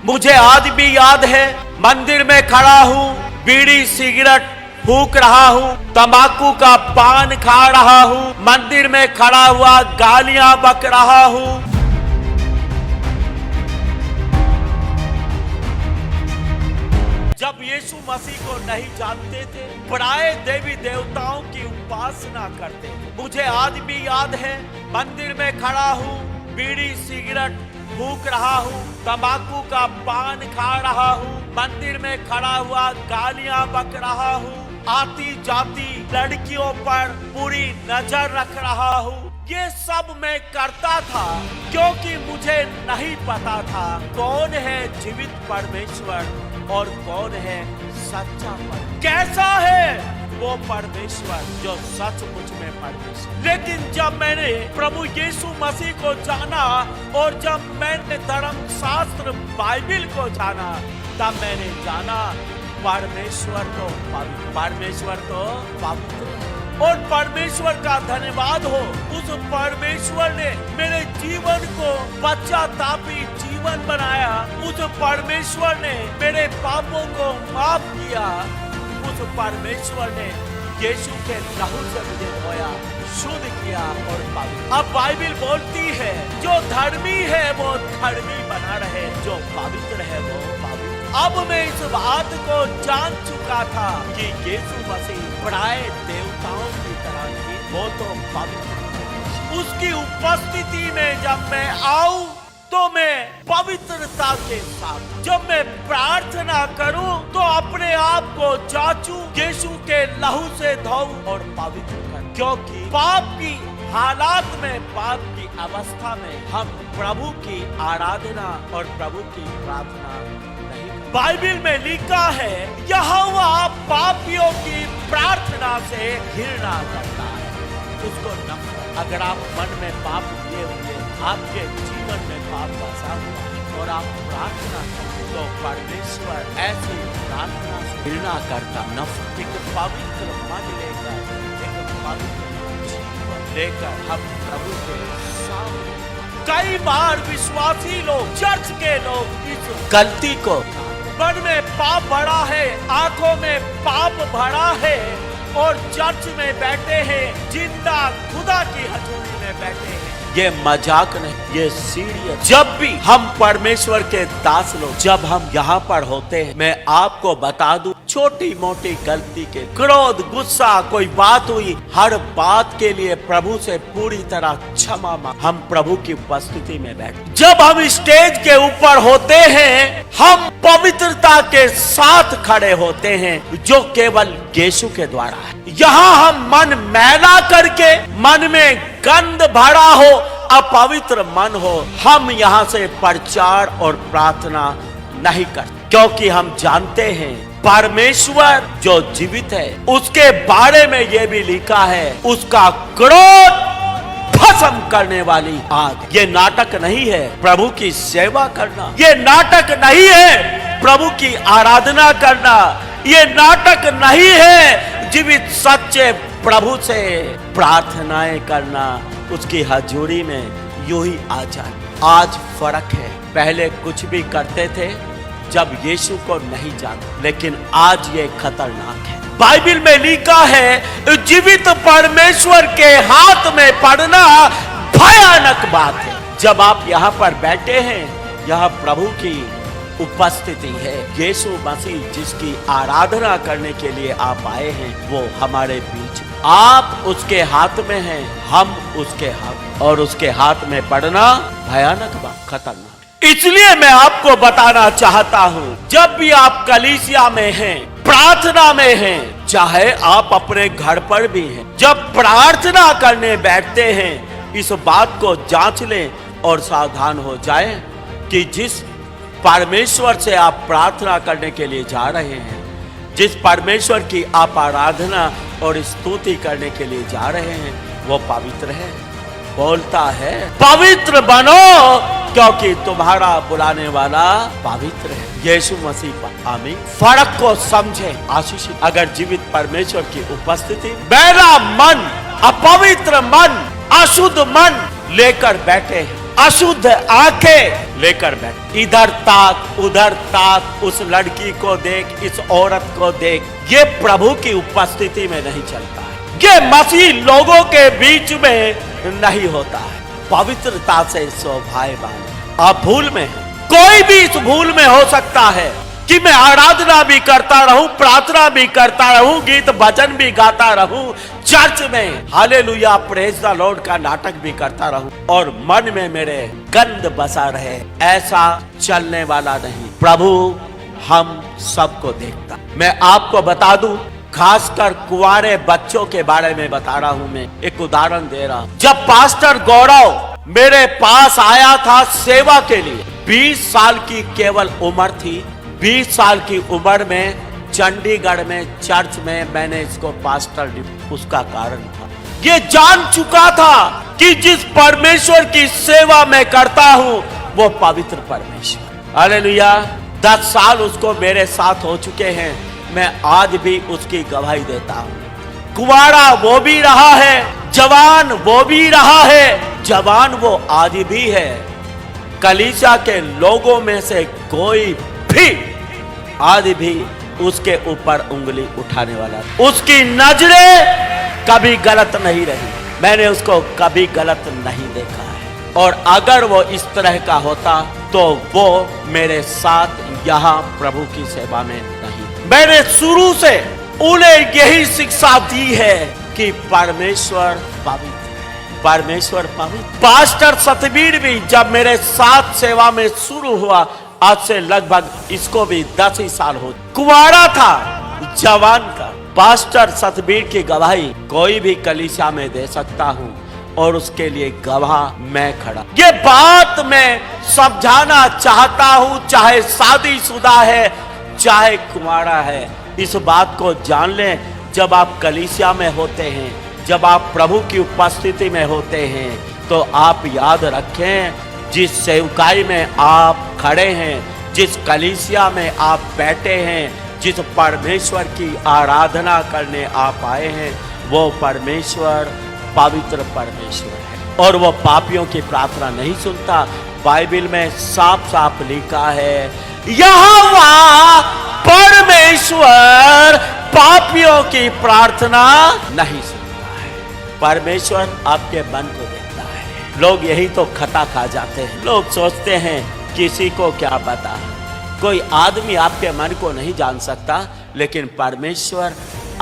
मुझे आज भी याद है, मंदिर में खड़ा हूँ, बीड़ी सिगरेट फूक रहा हूँ, तंबाकू का पान खा रहा हूँ, मंदिर में खड़ा हुआ गालियां बक रहा हूँ। जब यीशु मसीह को नहीं जानते थे, पराये देवी देवताओं की उपासना करते थे। मुझे आज भी याद है, मंदिर में खड़ा हूँ, बीड़ी सिगरेट फूक रहा हूँ, तंबाकू का पान खा रहा हूँ, मंदिर में खड़ा हुआ गालियां बक रहा हूँ, आती जाती लड़कियों पर पूरी नजर रख रहा हूँ। ये सब मैं करता था क्योंकि मुझे नहीं पता था कौन है जीवित परमेश्वर और कौन है सच्चा परमेश्वर। कैसा है वो परमेश्वर जो सचमुच में परमेश्वर। लेकिन जब मैंने प्रभु यीशु मसीह को जाना और जब मैंने धर्म शास्त्र बाइबिल को जाना, तब मैंने जाना परमेश्वर तो पवित्र और परमेश्वर का धन्यवाद हो, उस परमेश्वर ने मेरे जीवन को पश्चातापी जीवन बनाया। उस परमेश्वर ने मेरे पापों को माफ किया। उस परमेश्वर ने यीशु के लहू से मुझे धोया, शुद्ध किया और पवित्र। अब बाइबिल बोलती है, जो धर्मी है वो धर्मी बना रहे, जो पवित्र है वो पवित्र। अब मैं इस बात को जान चुका था कि यीशु मसीह पराये देवताओं की तरह थी, वो तो पवित्र। उसकी उपस्थिति में जब मैं आऊं तो मैं पवित्रता के साथ, जब मैं प्रार्थना करूं तो अपने आप को जांचूं, यीशु के लहू से धोऊं और पवित्र कर। क्योंकि पाप की हालात में, पाप की अवस्था में हम प्रभु की आराधना और प्रभु की प्रार्थना नहीं। बाइबिल में लिखा है, यहोवा पापियों की प्रार्थना से घृणा करता है, उसको नफरत। अगर आप मन में पाप किए हुए, आपके जीवन में पाप बसा हुआ और आप प्रार्थना करें तो परमेश्वर ऐसी प्रार्थना से घृणा करता, नफरत। एक पवित्र मन लेकर, एक पवित्र जीवन लेकर हम प्रभु के सामने। कई बार विश्वासी लोग, चर्च के लोग इस गलती को, मन में पाप भरा है, आंखों में पाप भरा है और चर्च में बैठे हैं, जिंदा खुदा की हजूरी में बैठे हैं। ये मजाक नहीं, ये सीरियस। जब भी हम परमेश्वर के दास लोग, जब हम यहाँ पर होते हैं, मैं आपको बता दूं, छोटी मोटी गलती के, क्रोध, गुस्सा, कोई बात हुई, हर बात के लिए प्रभु से पूरी तरह क्षमा मांग। हम प्रभु की उपस्थिति में बैठे। जब हम स्टेज के ऊपर होते हैं, हम पवित्रता के साथ खड़े होते हैं, जो केवल यीशु के द्वारा है। यहाँ हम मन मैला करके, मन में गंध भरा हो, अपवित्र मन हो, हम यहाँ से प्रचार और प्रार्थना नहीं करते, क्योंकि हम जानते हैं परमेश्वर जो जीवित है, उसके बारे में यह भी लिखा है, उसका क्रोध भस्म करने वाली आग। ये नाटक नहीं है प्रभु की सेवा करना, ये नाटक नहीं है प्रभु की आराधना करना, ये नाटक नहीं है जीवित सच्चे प्रभु से प्रार्थनाएं करना, उसकी हजूरी में यूं ही आ जाए। आज फर्क है, पहले कुछ भी करते थे जब यीशु को नहीं जानते, लेकिन आज ये खतरनाक है। बाइबिल में लिखा है, जीवित परमेश्वर के हाथ में पड़ना भयानक बात है। जब आप यहाँ पर बैठे हैं, यहाँ प्रभु की उपस्थिति है, यीशु मसीह जिसकी आराधना करने के लिए आप आए हैं, वो हमारे बीच। आप उसके हाथ में हैं, हम उसके हाथ, और उसके हाथ में पड़ना भयानक बात, खतरनाक। इसलिए मैं आपको बताना चाहता हूँ, जब भी आप कलीसिया में हैं, प्रार्थना में हैं, चाहे आप अपने घर पर भी हैं, जब प्रार्थना करने बैठते हैं, इस बात को जांच लें और सावधान हो जाएं कि जिस परमेश्वर से आप प्रार्थना करने के लिए जा रहे हैं, जिस परमेश्वर की आप आराधना और स्तुति करने के लिए जा रहे हैं, वो पवित्र है। बोलता है, पवित्र बनो क्योंकि तुम्हारा बुलाने वाला पवित्र है, यीशु मसीह पर। आमीन। फर्क को समझे आशीषित। अगर जीवित परमेश्वर की उपस्थिति, मेरा मन, अपवित्र मन, अशुद्ध मन लेकर बैठे हैं, अशुद्ध आंखें लेकर बैठ, इधर ताक उधर ताक, उस लड़की को देख, इस औरत को देख। ये प्रभु की उपस्थिति में नहीं चलता है, ये मसीह लोगों के बीच में नहीं होता है। पवित्रता से स्वभावान आप भूल में हैं। कोई भी इस भूल में हो सकता है कि मैं आराधना भी करता रहूं, प्रार्थना भी करता रहूं, गीत भजन भी गाता रहूं, चर्च में हालेलुया प्रेज द लॉर्ड का नाटक भी करता रहूं और मन में मेरे गंद बसा रहे। ऐसा चलने वाला नहीं। प्रभु हम सबको देखता। मैं आपको बता दूं, खासकर कुंवारे बच्चों के बारे में बता रहा हूं। मैं एक उदाहरण दे रहा हूं। जब पास्टर गौरव मेरे पास आया था सेवा के लिए, 20 साल की केवल उम्र थी। 20 साल की उम्र में चंडीगढ़ में चर्च में मैंने इसको पास्टर, उसका कारण था ये जान चुका था कि जिस परमेश्वर की सेवा मैं करता हूं वो पवित्र परमेश्वर। हालेलुया। 10 साल उसको मेरे साथ हो चुके हैं। मैं आज भी उसकी गवाही देता हूं। कुंवारा वो भी रहा है, जवान वो भी रहा है, जवान वो आज भी है। कलीसिया के लोगों में से कोई भी आज भी उसके ऊपर उंगली उठाने वाला, उसकी नजरें कभी गलत नहीं रही। मैंने उसको कभी गलत नहीं देखा है। और अगर वो इस तरह का होता तो वो मेरे साथ यहाँ प्रभु की सेवा में नहीं। मैंने शुरू से उन्हें यही शिक्षा दी है कि परमेश्वर पवित्र, परमेश्वर पवित्र। पास्टर सतबीर भी जब मेरे साथ सेवा में शुरू हुआ, आज से लगभग इसको भी 10 ही साल हो, कुंवारा था, जवान था। पास्टर सतबीर की गवाही कोई भी कलीसिया में दे सकता हूं और उसके लिए गवाह मैं खड़ा। ये बात मैं समझाना चाहता हूं, चाहे शादीशुदा है चाहे कुंवारा है, इस बात को जान लें। जब आप कलीसिया में होते हैं, जब आप प्रभु की उपस्थिति में होते हैं, तो आप याद रखें, जिस सेवकाई में आप खड़े हैं, जिस कलीसिया में आप बैठे हैं, जिस परमेश्वर की आराधना करने आप आए हैं, वो परमेश्वर पवित्र परमेश्वर है और वो पापियों की प्रार्थना नहीं सुनता। बाइबल में साफ साफ लिखा है, यहोवा परमेश्वर पापियों की प्रार्थना नहीं सुनता है। परमेश्वर आपके मन को देखता है। लोग यही तो खता खा जाते हैं। लोग सोचते हैं किसी को क्या पता, कोई आदमी आपके मन को नहीं जान सकता, लेकिन परमेश्वर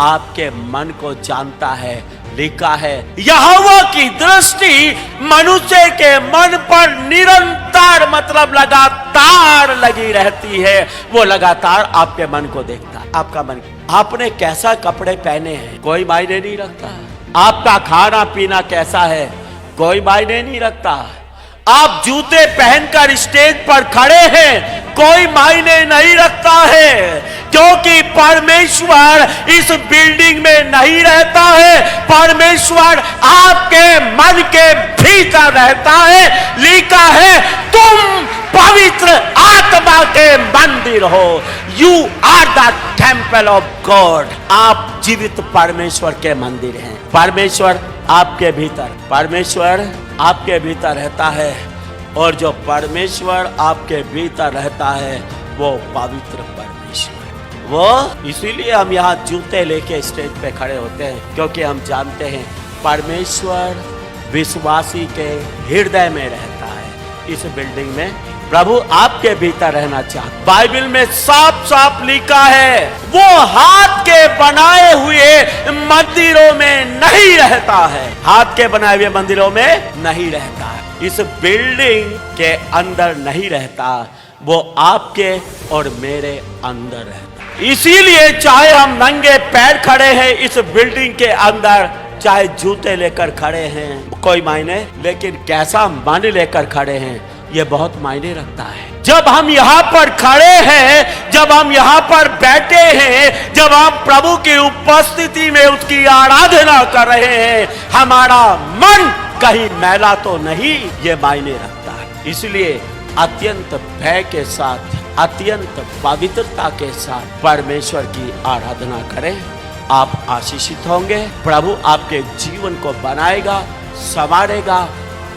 आपके मन को जानता है। लिखा है, यहोवा की दृष्टि मनुष्य के मन पर निरंतर, मतलब लगातार लगी रहती है। वो लगातार आपके मन को देखता है। आपका मन, आपने कैसा कपड़े पहने हैं कोई मायने नहीं रखता। आपका खाना पीना कैसा है कोई मायने नहीं रखता। आप जूते पहनकर स्टेज पर खड़े हैं कोई मायने नहीं रखता है, क्योंकि परमेश्वर इस बिल्डिंग में नहीं रहता है। परमेश्वर आपके मन के भीतर रहता है। लिखा है, तुम पवित्र आत्मा के मंदिर हो। You are the temple of God. आप जीवित परमेश्वर के मंदिर हैं। परमेश्वर आपके भीतर, परमेश्वर आपके भीतर रहता है और जो परमेश्वर आपके भीतर रहता है वो पवित्र परमेश्वर। वो इसीलिए हम यहाँ जूते लेके स्टेज पे खड़े होते हैं, क्योंकि हम जानते हैं परमेश्वर विश्वासी के हृदय में रहता है। इस बिल्डिंग में प्रभु आपके भीतर रहना चाहता। बाइबल में साफ साफ लिखा है, वो हाथ के बनाए हुए मंदिरों में नहीं रहता है। हाथ के बनाए हुए मंदिरों में नहीं रहता है। इस बिल्डिंग के अंदर नहीं रहता, वो आपके और मेरे अंदर रहता। इसीलिए चाहे हम नंगे पैर खड़े हैं इस बिल्डिंग के अंदर, चाहे जूते लेकर खड़े हैं कोई मायने, लेकिन कैसा मन लेकर खड़े हैं ये बहुत मायने रखता है। जब हम यहाँ पर खड़े हैं, जब हम यहाँ पर बैठे हैं, जब हम प्रभु की उपस्थिति में उसकी आराधना कर रहे हैं, हमारा मन कहीं मैला तो नहीं, ये मायने रखता है। इसलिए अत्यंत भय के साथ, अत्यंत पवित्रता के साथ परमेश्वर की आराधना करें। आप आशीषित होंगे। प्रभु आपके जीवन को बनाएगा, संवारेगा,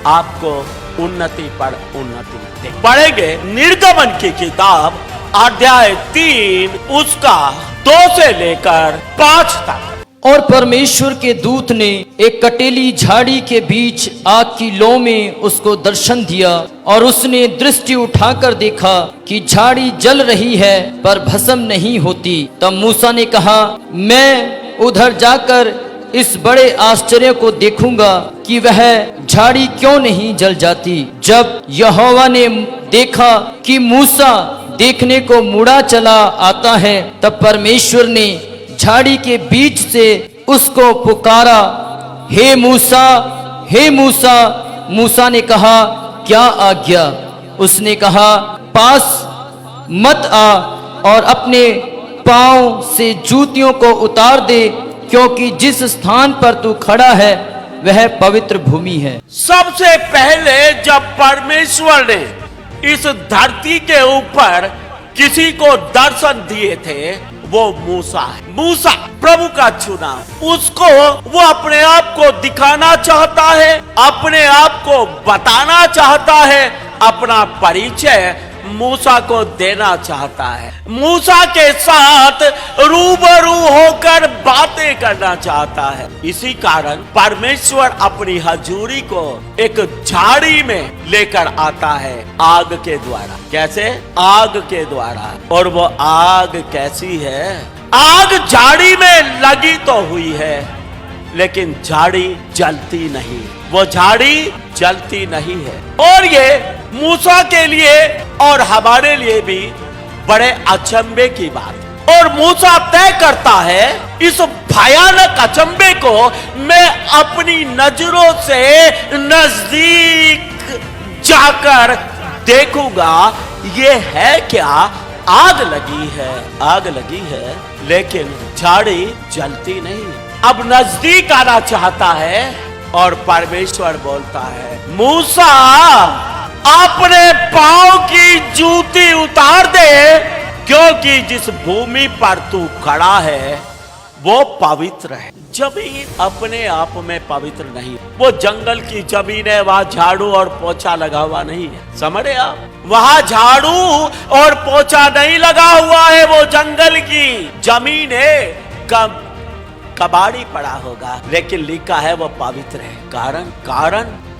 आपको उन्नति पर उन्नति पढ़ेंगे। निर्गमन की किताब अध्याय 3 उसका 2 से लेकर 5 तक। और परमेश्वर के दूत ने एक कटेली झाड़ी के बीच आग की लौ में उसको दर्शन दिया, और उसने दृष्टि उठाकर देखा कि झाड़ी जल रही है पर भस्म नहीं होती। तब मूसा ने कहा, मैं उधर जाकर इस बड़े आश्चर्य को देखूंगा कि वह झाड़ी क्यों नहीं जल जाती। जब यहोवा ने देखा कि मूसा देखने को मुड़ा चला आता है, तब परमेश्वर ने झाड़ी के बीच से उसको पुकारा, हे मूसा, हे मूसा। मूसा ने कहा, क्या आज्ञा? उसने कहा, पास मत आ और अपने पांव से जूतियों को उतार दे, क्योंकि जिस स्थान पर तू खड़ा है वह पवित्र भूमि है। सबसे पहले जब परमेश्वर ने इस धरती के ऊपर किसी को दर्शन दिए थे, वो मूसा है। मूसा प्रभु का चुना, उसको वो अपने आप को दिखाना चाहता है, अपने आप को बताना चाहता है, अपना परिचय मूसा को देना चाहता है, मूसा के साथ रूबरू होकर बातें करना चाहता है। इसी कारण परमेश्वर अपनी हजूरी को एक झाड़ी में लेकर आता है, आग के द्वारा। कैसे? आग के द्वारा। और वो आग कैसी है? आग झाड़ी में लगी तो हुई है, लेकिन झाड़ी जलती नहीं, वो झाड़ी जलती नहीं है। और ये मूसा के लिए और हमारे लिए भी बड़े अचंभे की बात। और मूसा तय करता है, इस भयानक अचंभे को मैं अपनी नजरों से नजदीक जाकर देखूंगा, ये है क्या? आग लगी है, आग लगी है, लेकिन झाड़ी जलती नहीं। अब नजदीक आना चाहता है और परमेश्वर बोलता है, मूसा अपने पांव की जूती उतार दे, क्योंकि जिस भूमि पर तू खड़ा है वो पवित्र है। जमीन अपने आप में पवित्र नहीं, वो जंगल की जमीन है, वहां झाड़ू और पोछा लगा हुआ नहीं है। समझ रहे आप? वहां झाड़ू और पोछा नहीं लगा हुआ है, वो जंगल की जमीन है, कबाड़ी पड़ा होगा, लेकिन लिखा है वो पवित्र है।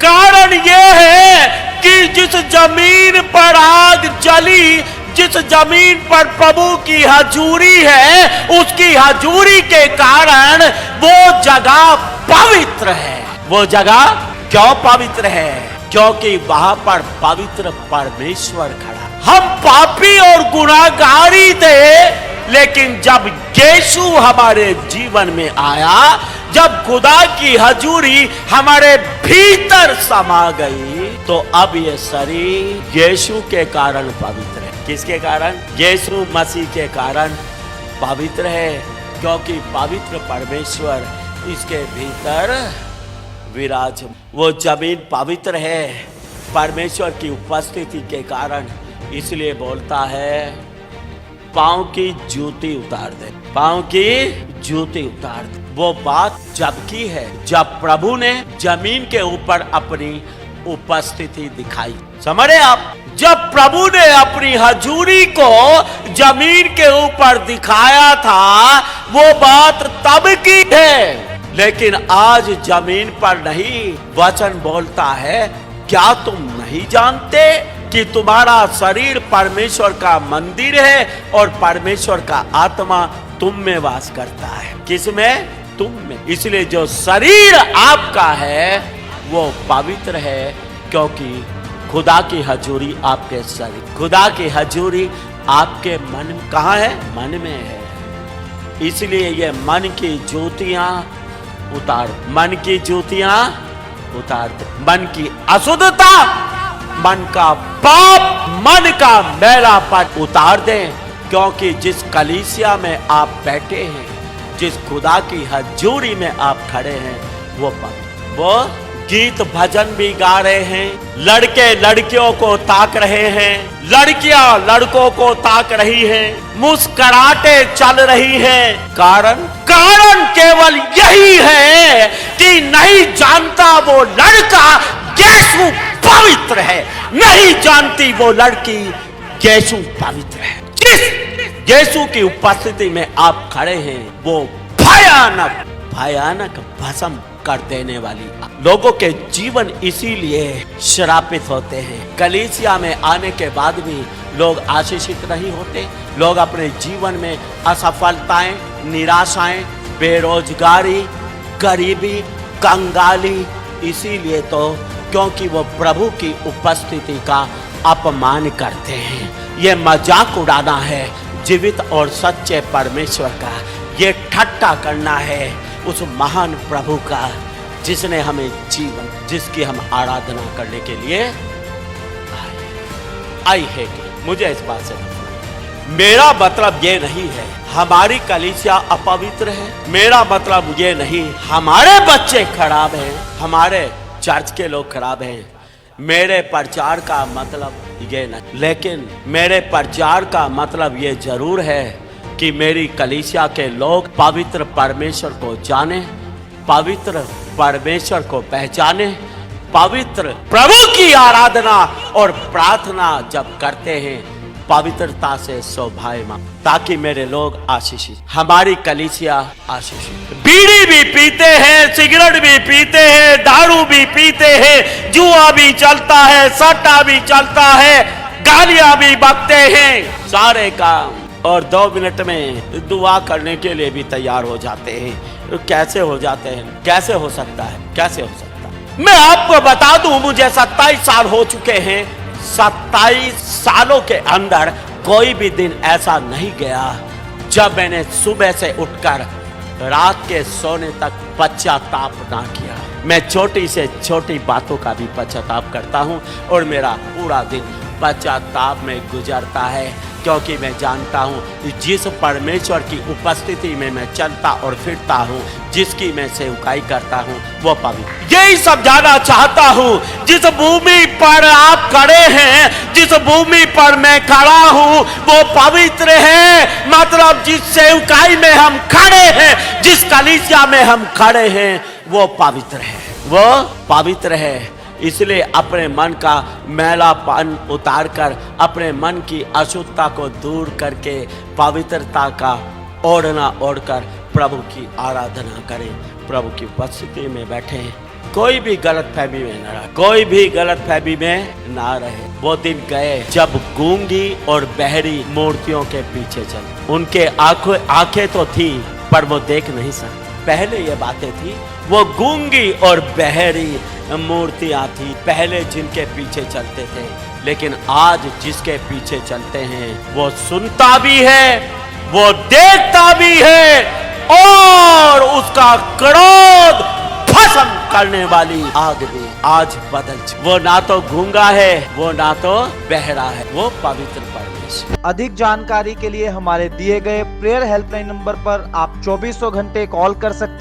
कारण ये है कि जिस जमीन पर आग जली, जिस जमीन पर प्रभु की हजूरी है, उसकी हजूरी के कारण वो जगह पवित्र है। वो जगह क्यों पवित्र है? क्योंकि वहां पर पवित्र परमेश्वर खड़ा। हम पापी और गुनाहगारी थे, लेकिन जब यीशु हमारे जीवन में आया, जब खुदा की हजूरी हमारे भीतर समा गई, तो अब ये शरीर यीशु के कारण पवित्र है। किसके कारण? यीशु मसीह के कारण पवित्र है, क्योंकि पवित्र परमेश्वर इसके भीतर विराज। वो जमीन पवित्र है परमेश्वर की उपस्थिति के कारण, इसलिए बोलता है, पांव की जूती उतार दे, पांव की जूती उतार दे। वो बात जब की है, जब प्रभु ने जमीन के ऊपर अपनी उपस्थिति दिखाई। समझ रहे आप? जब प्रभु ने अपनी हजूरी को जमीन के ऊपर दिखाया था, वो बात तब की है, लेकिन आज जमीन पर नहीं। वचन बोलता है, क्या तुम नहीं जानते कि तुम्हारा शरीर परमेश्वर का मंदिर है और परमेश्वर का आत्मा तुम में वास करता है? किसमें? तुम में। इसलिए जो शरीर आपका है वो पवित्र है, क्योंकि खुदा की हजूरी आपके शरीर, खुदा की हजूरी आपके मन में। कहाँ है? मन में है। इसलिए ये मन की ज्योतियां उतार, मन की ज्योतियां उतार दे। मन की अशुद्धता, मन का पाप, मन का मैलापन उतार दें, क्योंकि जिस कलीसिया में आप बैठे हैं, जिस खुदा की हजूरी में आप खड़े हैं, वो गीत भजन भी गा रहे हैं, लड़के लड़कियों को ताक रहे हैं, लड़कियां लड़कों को ताक रही हैं, मुस्कुराते चल रही हैं। कारण केवल यही है कि नहीं जानता वो लड़का यीशु पवित्र है। नहीं जानती वो लड़की यीशु पवित्र है। जिस यीशु की उपस्थिति में आप खड़े हैं वो भयानक भयानक भस्म कर देने वाली। लोगों के जीवन इसीलिए श्रापित होते हैं। कलीसिया में आने के बाद भी लोग आशीषित नहीं होते। लोग अपने जीवन में असफलताएं, निराशाएं, बेरोजगारी, गरीबी, कंगाली, इसीलिए तो क्योंकि वो प्रभु की उपस्थिति का अपमान करते हैं। ये मजाक उड़ाना है जीवित और सच्चे परमेश्वर का। ये ठट्टा करना है उस महान प्रभु का जिसने हमें जीवन, जिसकी हम आराधना करने के लिए आई है। कि मुझे इस बात से मेरा मतलब ये नहीं है हमारी कलीसिया अपवित्र है। मेरा मतलब ये नहीं हमारे बच्चे खराब हैं, हमारे चर्च के लोग खराब हैं। मेरे प्रचार का मतलब ये नहीं, लेकिन मेरे प्रचार का मतलब ये जरूर है कि मेरी कलीसिया के लोग पवित्र परमेश्वर को जाने, पवित्र परमेश्वर को पहचाने, पवित्र प्रभु की आराधना और प्रार्थना जब करते हैं पवित्रता से शोभायमान, ताकि मेरे लोग आशीषित, हमारी कलीसिया आशीषित। बीड़ी भी पीते हैं, सिगरेट भी पीते हैं, दारू भी पीते हैं, जुआ भी चलता है, सट्टा भी चलता है, गालियां भी बकते हैं, सारे काम, और 2 मिनट में दुआ करने के लिए भी तैयार हो जाते हैं। कैसे हो जाते हैं? कैसे हो सकता है? कैसे हो सकता है? मैं आपको बता दूं, मुझे 27 साल हो चुके हैं। 27 सालों के अंदर कोई भी दिन ऐसा नहीं गया जब मैंने सुबह से उठकर रात के सोने तक पश्चाताप ना किया। मैं छोटी से छोटी बातों का भी पश्चाताप करता हूं और मेरा पूरा दिन पश्चाताप में गुजरता है, क्योंकि मैं जानता हूँ जिस परमेश्वर की उपस्थिति में मैं चलता और फिरता हूँ, जिसकी मैं सेवकाई करता हूँ, वो पवित्र। यही समझाना चाहता हूँ, जिस भूमि पर आप खड़े हैं, जिस भूमि पर मैं खड़ा हूँ, वो पवित्र है। मतलब जिस सेवकाई में हम खड़े हैं, जिस कलीसिया में हम खड़े हैं, वो पवित्र है, वो पवित्र है। इसलिए अपने मन का मैलापन उतारकर, अपने मन की अशुद्धता को दूर करके पवित्रता का ओढ़ना ओढ़कर प्रभु की आराधना करें, प्रभु की उपस्थिति में बैठें। कोई भी गलतफहमी में न रहे, कोई भी गलतफहमी में ना रहे। वो दिन गए जब गूंगी और बहरी मूर्तियों के पीछे चले। उनके आंखें तो थी पर वो देख नहीं सकते। पहले ये बातें थी, वो गूंगी और बहरी मूर्तियां थी पहले जिनके पीछे चलते थे, लेकिन आज जिसके पीछे चलते हैं वो सुनता भी है, वो देखता भी है, और उसका क्रोध भस्म करने वाली आग भी आज बदल चुकी। वो ना तो गूंगा है, वो ना तो बहरा है, वो पवित्र परमेश्वर। अधिक जानकारी के लिए हमारे दिए गए प्रेयर हेल्पलाइन नंबर पर आप 2400 घंटे कॉल कर सकते हैं।